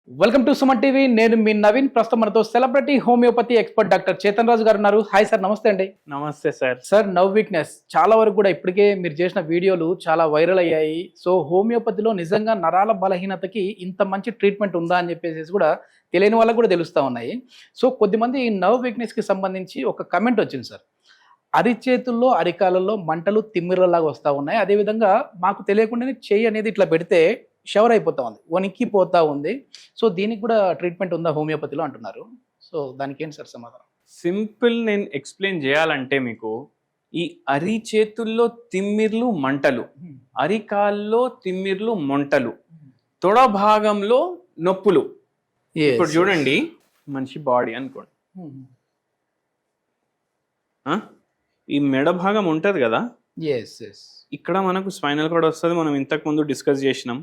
Welcome to Suman TV. నేను మీ నవీన్. ప్రస్తుతం మనతో celebrity homeopathy expert doctor Chetan Raju garu ఉన్నారు. హాయ్ సార్, నమస్తే అండి. నమస్తే సార్. సార్, నవ్ వీక్నెస్ చాలా వరకు కూడా ఇప్పటికే మీరు చేసిన వీడియోలు చాలా వైరల్ అయ్యాయి. సో హోమియోపతిలో నిజంగా నరాల బలహీనతకి ఇంత మంచి ట్రీట్మెంట్ ఉందా అని చెప్పేసి కూడా తెలియని వాళ్ళకు కూడా తెలుస్తూ ఉన్నాయి. సో కొద్దిమంది ఈ నవ్ వీక్నెస్కి సంబంధించి ఒక కమెంట్ వచ్చింది సార్. అరిచేతుల్లో అరికాలలో మంటలు తిమ్మిరలాగా వస్తూ ఉన్నాయి. అదేవిధంగా మాకు తెలియకుండానే చెయ్యి అనేది ఇట్లా పెడితే షవర్ అయిపోతా ఉంది, వణికిపోతా ఉంది. సో దీనికి కూడా ట్రీట్మెంట్ ఉందా హోమియోపతిలో అంటున్నారు. సో దానికి ఏంటి సార్ సమాధానం? సింపుల్ నేను ఎక్స్ప్లెయిన్ చేయాలంటే మీకు ఈ అరిచేతుల్లో తిమ్మిర్లు మంటలు, అరికాల్లో తిమ్మిర్లు మంటలు, తొడ భాగంలో నొప్పులు. ఇప్పుడు చూడండి, మనిషి బాడీ అనుకోండి, ఈ మెడ భాగం ఉంటుంది కదా, ఇక్కడ మనకు స్పైనల్ కార్డ్ వస్తుంది, మనం ఇంతకు ముందు డిస్కస్ చేసినాం.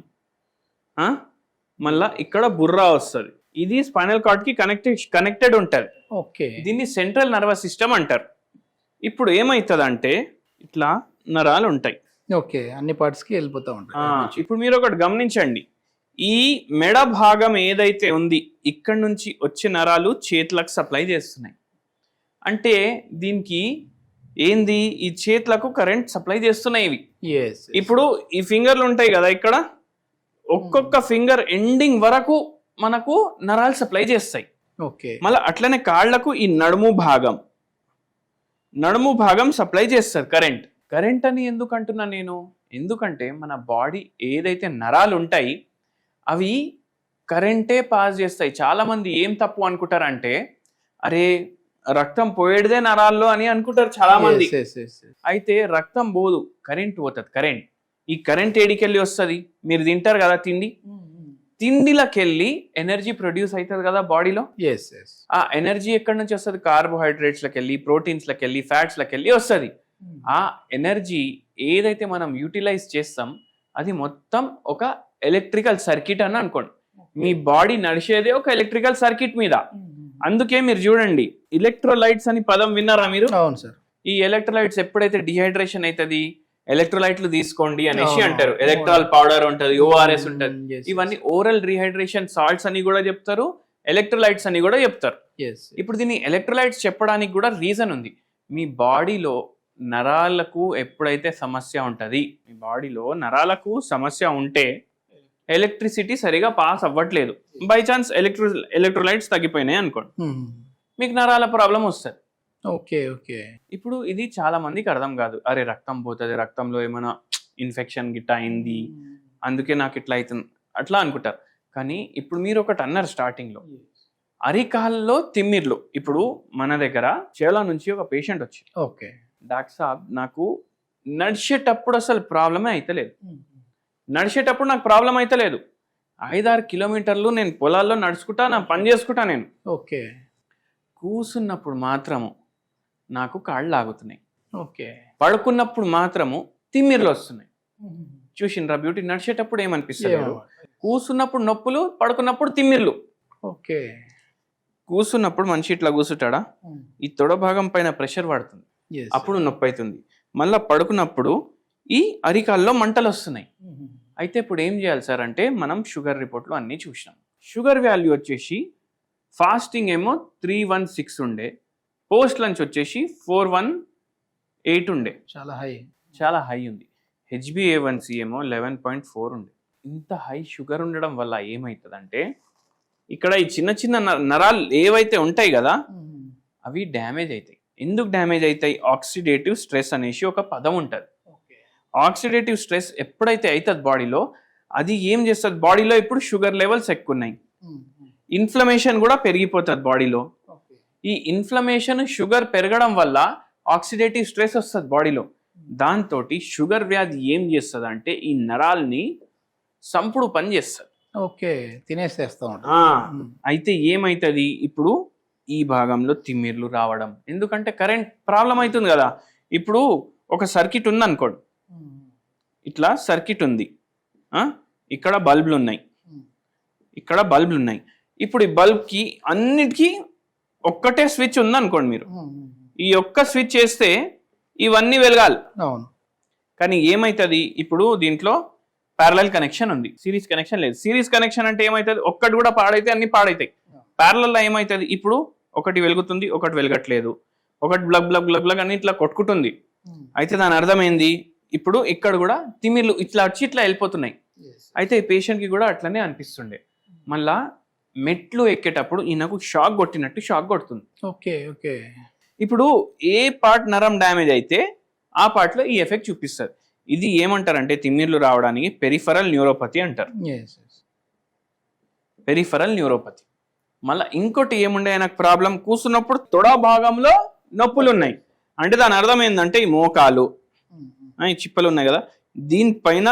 మళ్ళా ఇక్కడ బుర్రా వస్తుంది, ఇది స్పైనల్ కార్డ్ కి కనెక్టెడ్ ఉంటుంది. ఓకే, దీన్ని సెంట్రల్ నర్వస్ సిస్టమ్ అంటారు. ఇప్పుడు ఏమవుతుంది అంటే ఇట్లా నరాలు ఉంటాయి. ఓకే, అన్ని పార్ట్స్ కి వెళ్ళిపోతా ఉంటాయి. ఇప్పుడు మీరు ఒకటి గమనించండి, ఈ మెడ భాగం ఏదైతే ఉంది ఇక్కడ నుంచి వచ్చే నరాలు చేతులకు సప్లై చేస్తున్నాయి. అంటే దీనికి ఏంది, ఈ చేతులకు కరెంట్ సప్లై చేస్తున్నాయి ఇవి. ఇప్పుడు ఈ ఫింగర్లు ఉంటాయి కదా, ఇక్కడ ఒక్కొక్క ఫింగర్ ఎండింగ్ వరకు మనకు నరాలు సప్లై చేస్తాయి. ఓకే, మళ్ళీ అట్లనే కాళ్లకు ఈ నడుము భాగం సప్లై చేస్తారు కరెంట్. కరెంట్ అని ఎందుకు అంటున్నా నేను, ఎందుకంటే మన బాడీ ఏదైతే నరాలు ఉంటాయి అవి కరెంటే పాస్ చేస్తాయి. చాలా మంది ఏం తప్పు అనుకుంటారంటే, అరే రక్తం పోయేదే నరాల్లో అని అనుకుంటారు చాలా మంది. అయితే రక్తం పోదు, కరెంట్ పోతుంది. కరెంట్, ఈ కరెంట్ ఏడికెళ్ళి వస్తుంది, మీరు తింటారు కదా తిండి, తిండిలకెళ్ళి ఎనర్జీ ప్రొడ్యూస్ అవుతుంది కదా బాడీలో. ఆ ఎనర్జీ ఎక్కడి నుంచి వస్తుంది? కార్బోహైడ్రేట్స్లకి వెళ్ళి, ప్రోటీన్స్లకి వెళ్ళి, ఫ్యాట్స్లకి వెళ్ళి వస్తుంది. ఆ ఎనర్జీ ఏదైతే మనం యూటిలైజ్ చేస్తాం అది మొత్తం ఒక ఎలక్ట్రికల్ సర్క్యూట్ అని అనుకోండి. మీ బాడీ నడిచేదే ఒక ఎలక్ట్రికల్ సర్క్యూట్ మీద. అందుకే మీరు చూడండి, ఎలక్ట్రోలైట్స్ అని పదం విన్నారా మీరు? అవును సార్. ఈ ఎలక్ట్రోలైట్స్ ఎప్పుడైతే డిహైడ్రేషన్ అవుతుంది, ఎలక్ట్రోలైట్లు తీసుకోండి అనేసి అంటారు. ఎలక్ట్రాల్ పౌడర్ ఉంటుంది, ఓఆర్ఎస్ ఉంటుంది. ఇవన్నీ ఓరల్ రీహైడ్రేషన్ సాల్ట్స్ అని కూడా చెప్తారు, ఎలక్ట్రోలైట్స్ అని కూడా చెప్తారు. ఇప్పుడు దీన్ని ఎలక్ట్రోలైట్స్ చెప్పడానికి కూడా రీజన్ ఉంది. మీ బాడీలో నరాలకు ఎప్పుడైతే సమస్య ఉంటుంది, మీ బాడీలో నరాలకు సమస్య ఉంటే ఎలక్ట్రిసిటీ సరిగా పాస్ అవ్వట్లేదు, బై ఛాన్స్ ఎలక్ట్రోలైట్స్ తగ్గిపోయినాయి అనుకోండి, మీకు నరాల ప్రాబ్లం వస్తుంది. Okay okay. ఇప్పుడు ఇది చాలా మందికి అర్థం కాదు. అరే రక్తం పోతుంది, రక్తంలో ఏమైనా ఇన్ఫెక్షన్ గిట్ట అయింది, అందుకే నాకు ఇట్లా అవుతుంది అట్లా అనుకుంటారు. కానీ ఇప్పుడు మీరు ఒకటి అన్నారు స్టార్టింగ్లో, అరికాల్లో తిమ్మిర్లు. ఇప్పుడు మన దగ్గర చేలా నుంచి ఒక పేషెంట్ వచ్చి, ఓకే డాక్టర్ సాబ్ నాకు నడిచేటప్పుడు అసలు ప్రాబ్లమే అయితలేదు, నడిచేటప్పుడు నాకు ప్రాబ్లం అయితలేదు, 5-6 కిలోమీటర్లు నేను పొలాల్లో నడుచుకుంటా, నా పని చేసుకుంటా నేను. ఓకే, కూసున్నప్పుడు మాత్రము నాకు కాళ్ళు లాగుతున్నాయి. ఓకే, పడుకున్నప్పుడు మాత్రము తిమ్మిర్లు వస్తున్నాయి. చూసిండ్రా బ్యూటీ? నడిచేటప్పుడు ఏమనిపిస్తుంది, కూసున్నప్పుడు నొప్పులు, పడుకున్నప్పుడు తిమ్మిర్లు. ఓకే, కూసున్నప్పుడు మనిషి ఇట్లా కూసుంటాడా, ఈ తొడ భాగం పైన ప్రెషర్ పడుతుంది, అప్పుడు నొప్పి అవుతుంది. మళ్ళీ పడుకున్నప్పుడు ఈ అరికాల్లో మంటలు వస్తున్నాయి. అయితే ఇప్పుడు ఏం చేయాలి సార్ అంటే, మనం షుగర్ రిపోర్ట్లో అన్నీ చూసినాం. షుగర్ వాల్యూ వచ్చేసి ఫాస్టింగ్ ఏమో 316 ఉండే, పోస్ట్ లంచ్ వచ్చేసి 418 ఉండే, చాలా హై ఉంది. HbA1c ఏమో 11.4 ఉండే. ఇంత హై షుగర్ ఉండడం వల్ల ఏమవుతుందంటే, ఇక్కడ ఈ చిన్న చిన్న నరాలు ఏవైతే ఉంటాయి కదా అవి డ్యామేజ్ అవుతాయి. ఎందుకు డ్యామేజ్ అవుతాయి? ఆక్సిడేటివ్ స్ట్రెస్ అనేసి ఒక పదం ఉంటుంది. ఆక్సిడేటివ్ స్ట్రెస్ ఎప్పుడైతే అవుతుంది బాడీలో, అది ఏం చేస్తుంది, బాడీలో ఇప్పుడు షుగర్ లెవెల్స్ ఎక్కువ ఉన్నాయి, ఇన్ఫ్లమేషన్ కూడా పెరిగిపోతుంది బాడీలో. ఈ ఇన్ఫ్లమేషన్, షుగర్ పెరగడం వల్ల ఆక్సిడేటివ్ స్ట్రెస్ వస్తుంది బాడీలో. దాంతో షుగర్ వ్యాధి ఏం చేస్తుంది అంటే, ఈ నరాల్ని సంపుడు పని చేస్తుంది. ఓకే, తినేసేస్తా ఉంటా. అయితే ఏమవుతుంది, ఇప్పుడు ఈ భాగంలో తిమ్మిర్లు రావడం, ఎందుకంటే కరెంట్ ప్రాబ్లం అవుతుంది కదా. ఇప్పుడు ఒక సర్క్యూట్ ఉంది అనుకోండి, ఇట్లా సర్క్యూట్ ఉంది, ఇక్కడ బల్బులు ఉన్నాయి, ఇక్కడ బల్బులు ఉన్నాయి. ఇప్పుడు ఈ బల్బ్కి అన్నిటికీ ఒక్కటే స్విచ్ ఉంది అనుకోండి, మీరు ఈ ఒక్క స్విచ్ వేస్తే ఇవన్నీ వెలగాలి. అవును. కానీ ఏమవుతుంది, ఇప్పుడు దీంట్లో ప్యారలల్ కనెక్షన్ ఉంది, సిరీస్ కనెక్షన్ లేదు. సిరీస్ కనెక్షన్ అంటే ఏమవుతుంది, ఒక్కటి కూడా పాడైతే అన్ని పాడైతాయి. ప్యారలల్ లో ఏమవుతుంది, ఇప్పుడు ఒకటి వెలుగుతుంది ఒకటి వెలగట్లేదు, ఒకటి బ్లగ్ బ్లగ్ బ్లగ్ బ్లగ్ అని ఇట్లా కొట్టుకుంటుంది. అయితే దాని అర్థం ఏంది, ఇప్పుడు ఇక్కడ కూడా తిమిర్లు ఇట్లా వచ్చి ఇట్లా వెళ్ళిపోతున్నాయి. అయితే ఈ పేషెంట్ కి కూడా అట్లనే అనిపిస్తుండే. మళ్ళా మెట్లు ఎక్కేటప్పుడు ఈయనకు షాక్ కొట్టినట్టు షాక్ కొడుతుంది. Okay okay. ఇప్పుడు ఏ పార్ట్ నరం డ్యామేజ్ అయితే ఆ పార్ట్ లో ఈ ఎఫెక్ట్ చూపిస్తుంది. ఇది ఏమంటారంటే తిమ్మిర్లు రావడానికి పెరిఫరల్ న్యూరోపతి అంటారు. Peripheral neuropathy. మళ్ళీ ఇంకోటి ఏముండే ఆయనకు ప్రాబ్లం, కూర్చున్నప్పుడు తొడ భాగంలో నొప్పులు ఉన్నాయి. అంటే దాని అర్థం ఏంటంటే ఈ మోకాలు ఈ చిప్పలు ఉన్నాయి కదా, దీనిపైన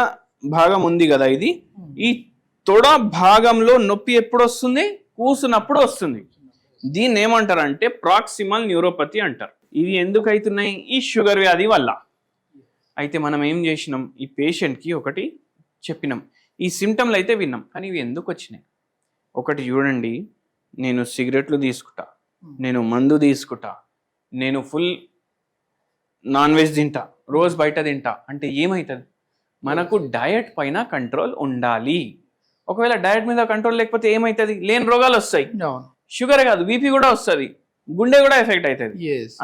భాగం ఉంది కదా, ఇది ఈ తొడ భాగంలో నొప్పి ఎప్పుడు వస్తుంది, కూర్చున్నప్పుడు వస్తుంది. దీన్ని ఏమంటారంటే ప్రాక్సిమల్ న్యూరోపతి అంటారు. ఇవి ఎందుకు అవుతున్నాయి, ఈ షుగర్ వ్యాధి వల్ల. అయితే మనం ఏం చేసినాం, ఈ పేషెంట్కి ఒకటి చెప్పినాం, ఈ సిమ్టమ్లు అయితే విన్నాం, కానీ ఇవి ఎందుకు వచ్చినాయి. ఒకటి చూడండి, నేను సిగరెట్లు తీసుకుంటా, నేను మందు తీసుకుంటా, నేను ఫుల్ నాన్ వెజ్ తింటా, రోజు బయట తింటా అంటే ఏమవుతుంది, మనకు డయట్ పైన కంట్రోల్ ఉండాలి. ఒకవేళ డయట్ మీద కంట్రోల్ లేకపోతే ఏమవుతుంది, లేని రోగాలు వస్తాయి. షుగర్ కాదు బీపీ కూడా వస్తుంది, గుండె కూడా ఎఫెక్ట్ అవుతుంది.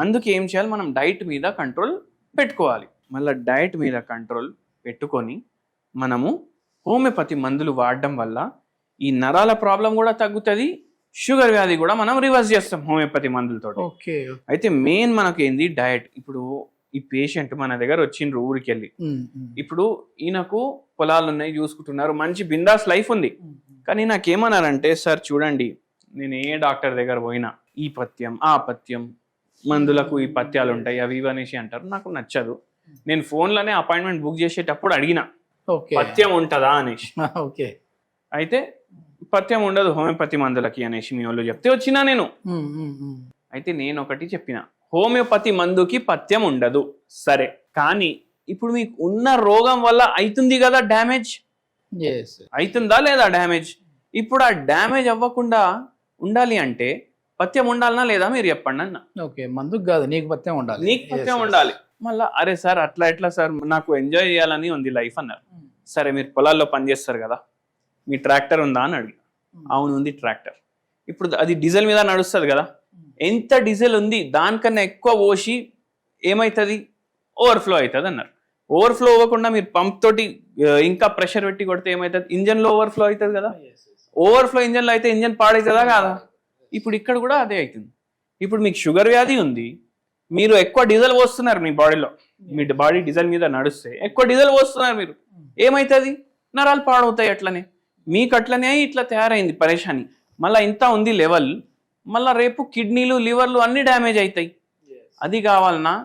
అందుకే ఏం చేయాలి, మనం డైట్ మీద కంట్రోల్ పెట్టుకోవాలి. మళ్ళీ డైట్ మీద కంట్రోల్ పెట్టుకొని మనము హోమియోపతి మందులు వాడడం వల్ల ఈ నరాల ప్రాబ్లం కూడా తగ్గుతుంది, షుగర్ వ్యాధి కూడా మనం రివర్స్ చేస్తాం హోమియోపతి మందులతో. అయితే మెయిన్ మనకి ఏంది డయట్. ఇప్పుడు ఈ పేషెంట్ మన దగ్గర వచ్చిండ్రు ఊరికి వెళ్ళి, ఇప్పుడు ఈయనకు పొలాలు ఉన్నాయి చూసుకుంటున్నారు, మంచి బిందాస్ లైఫ్ ఉంది. కానీ నాకేమన్నారంటే, సార్ చూడండి నేను ఏ డాక్టర్ దగ్గర పోయినా ఈ పథ్యం ఆ పథ్యం, మందులకు ఈ పథ్యాలు ఉంటాయి అవి ఇవి అనేసి అంటారు, నాకు నచ్చదు. నేను ఫోన్లోనే అపాయింట్మెంట్ బుక్ చేసేటప్పుడు అడిగిన పథ్యం ఉంటుందా అనేసి. అయితే పథ్యం ఉండదు హోమియోపతి మందులకి అనేసి మీ వాళ్ళు చెప్తే వచ్చినా నేను. అయితే నేను ఒకటి చెప్పిన, హోమియోపతి మందుకి పథ్యం ఉండదు సరే, కానీ ఇప్పుడు మీకు ఉన్న రోగం వల్ల అవుతుంది కదా డ్యామేజ్, అవుతుందా లేదా డ్యామేజ్. ఇప్పుడు ఆ డ్యామేజ్ అవ్వకుండా ఉండాలి అంటే పథ్యం ఉండాలనా లేదా మీరు చెప్పండి అన్న. ఓకే, మందుకు కాదు నీకు పథ్యం ఉండాలి, నీకు పథ్యం ఉండాలి. మళ్ళీ అరే సార్ అట్లా ఎట్లా సార్, నాకు ఎంజాయ్ చేయాలని ఉంది లైఫ్ అన్నారు. సరే మీరు పొలాల్లో పనిచేస్తారు కదా, మీ ట్రాక్టర్ ఉందా అని అడిగి, అవును ఉంది ట్రాక్టర్. ఇప్పుడు అది డీజిల్ మీద నడుస్తుంది కదా, ఎంత డీజిల్ ఉంది దానికన్నా ఎక్కువ పోసి ఏమవుతుంది, ఓవర్ఫ్లో అవుతుంది అన్నారు. ఓవర్ఫ్లో అవ్వకుండా మీరు పంప్ తోటి ఇంకా ప్రెషర్ పెట్టి కొడితే ఏమవుతుంది, ఇంజన్లో ఓవర్ఫ్లో అవుతుంది కదా. ఓవర్ఫ్లో ఇంజన్లో అయితే ఇంజన్ పాడవుతుందా కాదా. ఇప్పుడు ఇక్కడ కూడా అదే అవుతుంది. ఇప్పుడు మీకు షుగర్ వ్యాధి ఉంది, మీరు ఎక్కువ డీజిల్ పోస్తున్నారు మీ బాడీలో, మీ బాడీ డీజిల్ మీద నడుస్తే ఎక్కువ డీజిల్ పోస్తున్నారు మీరు, ఏమవుతుంది, నరాలు పాడవుతాయి. అట్లనే మీకు అట్లనే ఇట్లా తయారైంది పరేషాని. మళ్ళీ ఇంత ఉంది లెవెల్, మళ్ళీ రేపు కిడ్నీలు లివర్లు అన్ని డ్యామేజ్ అవుతాయి. అది కావాలన్నా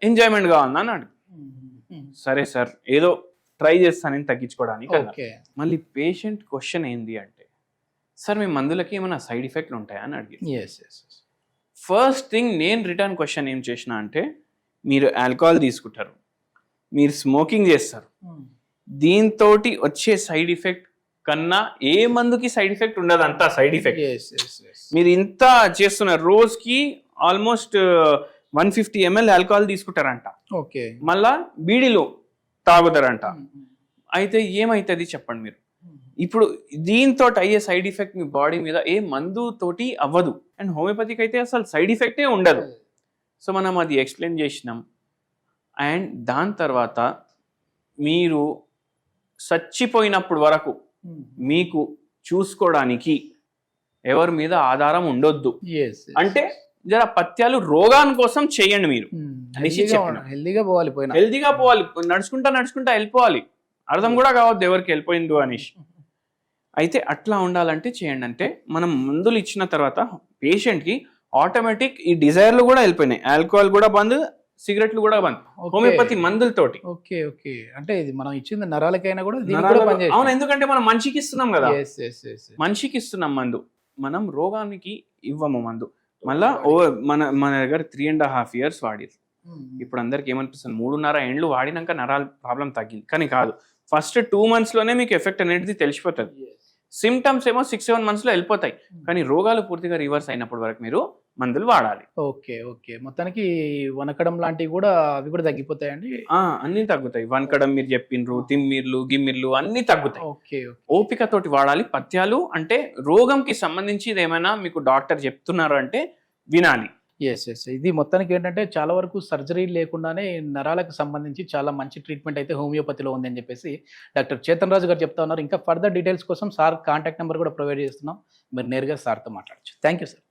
ఎంజాయ్మెంట్ కావాలన్నా అని అడుగు. సరే సార్ ఏదో ట్రై చేస్తానని తగ్గించుకోవడానికి. మళ్ళీ పేషెంట్ క్వశ్చన్ ఏంది అంటే, సార్ మీ మందులకి ఏమైనా సైడ్ ఎఫెక్ట్లు ఉంటాయా అని అడిగి. ఫస్ట్ థింగ్ నేను రిటర్న్ క్వశ్చన్ ఏం చేసిన అంటే, మీరు ఆల్కహాల్ తీసుకుంటారు, మీరు స్మోకింగ్ చేస్తారు, దీంతో వచ్చే సైడ్ ఎఫెక్ట్ కన్నా ఏ మందుకి సైడ్ ఎఫెక్ట్ ఉండదు. అంతా సైడ్ ఎఫెక్ట్. మీరు ఇంత చేస్తున్నారు, రోజుకి ఆల్మోస్ట్ 150 ml ఆల్కహాల్ తీసుకుంటారంట, మళ్ళా బీడీలు తాగుతారంట. అయితే ఏమైతుంది చెప్పండి మీరు. ఇప్పుడు దీంతో అయ్యే సైడ్ ఎఫెక్ట్ మీ బాడీ మీద ఏ మందు తోటి అవ్వదు, అండ్ హోమియోపతికి అయితే అసలు సైడ్ ఎఫెక్టే ఉండదు. సో మనం అది ఎక్స్ప్లెయిన్ చేసినాం. అండ్ దాని తర్వాత మీరు చచ్చిపోయినప్పుడు వరకు మీకు చూసుకోవడానికి ఎవరి మీద ఆధారం ఉండొద్దు. అంటే జర పథ్యాలు రోగాని కోసం చేయండి మీరు, హెల్దీగా పోవాలి, నడుచుకుంటా వెళ్ళిపోవాలి, అర్థం కూడా కావద్దు ఎవరికి వెళ్ళిపోయిందో అనేసి. అయితే అట్లా ఉండాలంటే చేయండి. అంటే మనం మందులు ఇచ్చిన తర్వాత పేషెంట్కి ఆటోమేటిక్ ఈ డిజైర్లు కూడా వెళ్ళిపోయినాయి, ఆల్కహాల్ కూడా బంద్, సిగరెట్లు కూడా బంద్ హోమియోపతి మందులతోటి. అంటే ఇది మనం ఇచ్చింది నరాలకైనా కూడా. అవును, ఎందుకంటే మనం మనిషికి ఇస్తున్నాం కదా, మనిషికి ఇస్తున్నాం మందు, మనం రోగానికి ఇవ్వము మందు. మళ్ళా మన దగ్గర 3.5 years వాడి, ఇప్పుడు అందరికి ఏమనిపిస్తుంది 3.5 ఏళ్ళు వాడినాక నరాల ప్రాబ్లం తగ్గింది, కానీ కాదు. ఫస్ట్ 2 months లోనే మీకు ఎఫెక్ట్ అనేది తెలిసిపోతుంది. సిమ్టమ్స్ ఏమో 6-7 months లో వెళ్ళిపోతాయి, కానీ రోగాలు పూర్తిగా రివర్స్ అయినప్పటి వరకు మీరు మందులు వాడాలి. ఓకే. ఓకే. మొత్తానికి వనకడం లాంటివి కూడా అవి కూడా తగ్గిపోతాయండి? అన్ని తగ్గుతాయి. వనకడం మీరు చెప్పిండ్రు, తిమ్మిర్లు, గిమ్మిర్లు అన్ని తగ్గుతాయి. ఓకే. ఓపికతోటి వాడాలి. పథ్యాలు అంటే రోగంకి సంబంధించి ఏమైనా మీకు డాక్టర్ చెప్తున్నారు అంటే వినాలి. యెస్. యెస్. ఇది మొత్తానికి ఏంటంటే చాలా వరకు సర్జరీ లేకుండానే నరాలకు సంబంధించి చాలా మంచి ట్రీట్మెంట్ అయితే హోమియోపతిలో ఉందని చెప్పేసి డాక్టర్ చేతన్ రాజు గారు చెప్తా ఉన్నారు. ఇంకా ఫర్దర్ డీటెయిల్స్ కోసం సార్ కాంటాక్ట్ నెంబర్ కూడా ప్రొవైడ్ చేస్తున్నాం. మీరు నేరుగా సార్‌తో మాట్లాడొచ్చు. Thank you sir.